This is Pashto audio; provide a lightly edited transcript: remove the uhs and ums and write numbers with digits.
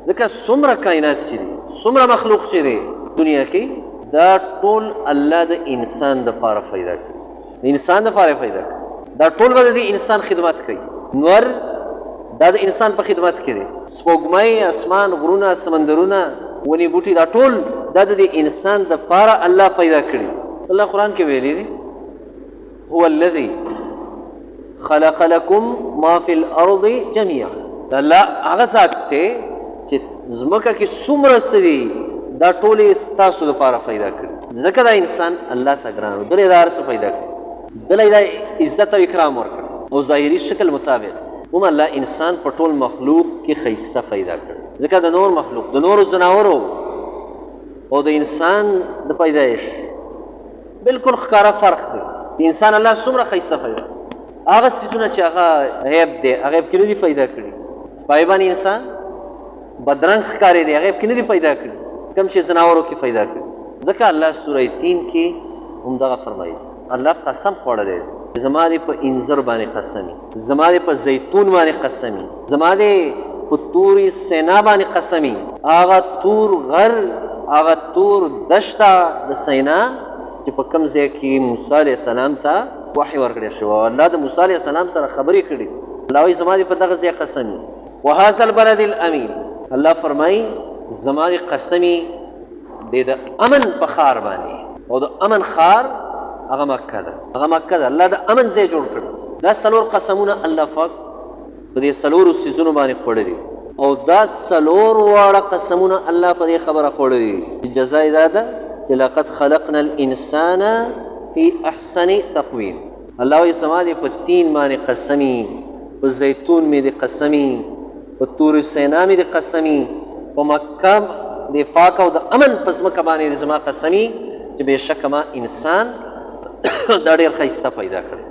ځکه څومره کائنات چې دي، څومره مخلوق چې دی دنیا کې، دا ټول الله د انسان دپاره پیدا کړي، د انسان دپاره پیدا کړي. دا ټول به د انسان خدمت کوي. نور دا د انسان په خدمت کې دی. سپوږمۍ، اسمان، غرونه، سمندرونه، ونې بوټي، دا ټول دا د انسان دپاره الله پیدا کړي. الله قرآن کې ویلي دي هو الذي خلق لكم ما في الارض جميعا. الله هغه ذات دی چې ځمکه کې څومره څه دي دا ټول یې ستاسو لپاره پیدا کړي. ځکه دا انسان الله ته ګران و، دله یې دا هر څه پیدا کړي، دله یې دا عزت او اکرام ورکړ. او ظاهري شکل مطابق هم الله انسان په ټول مخلوق کې ښایسته پیدا کړ. ځکه د نور مخلوق، د نورو ځناورو او د انسان د پیدایش بالکل ښکاره فرق دی. د انسان الله څومره ښایسته پیدا کړ. هغه څیزونه چې هغه عیب دی، هغه عیب کې نه دي پیدا کړي. په عیب باندې انسان بدرنګ ښکارې دی، هغه عیب کې نه دي پیدا کړي، کوم چې ځناورو کې پیدا کړي. ځکه الله سوره 3 کې هم دغه فرمایي. الله قسم خوړلی دی، زما دې په انځر باندې قسمي، زما دې په زیتون باندې قسمي، زما دې په تورې سینا باندې قسمي. هغه تور غر، هغه تور دشته د سینا چې په کوم ځای کې موسی علیه السلام ته وحی ورکړی شو، الله د موسی علیه السلام سره خبرې کړي. الله وایي زما دې په دغه ځای قسمي. وهذا البلد الامین، الله فرمایي زما دې قسمي دې د امن په ښار باندې. او د امن ښار هغه مکه ده، هغه مکه ده. الله د امن ځای جوړ کړ. دا څلور قسمونه الله پاک په دې څلورو څیزونو باندې خوړلي. او دا څلور واړه قسمونه الله په دې خبره خوړلي چې جزا یې دا ده چې لقد خلقنا الانسان فی احسن تقویم. الله وایي زما دې په تین باندې قسمي، په زیتون مې دې قسمي، په تور سینا مې دې قسمي، په مکه د پاک او د امن په ځمکه باندې زما قسمي چې بېشکه ما انسان دا ډېر ښایسته پیدا کړی.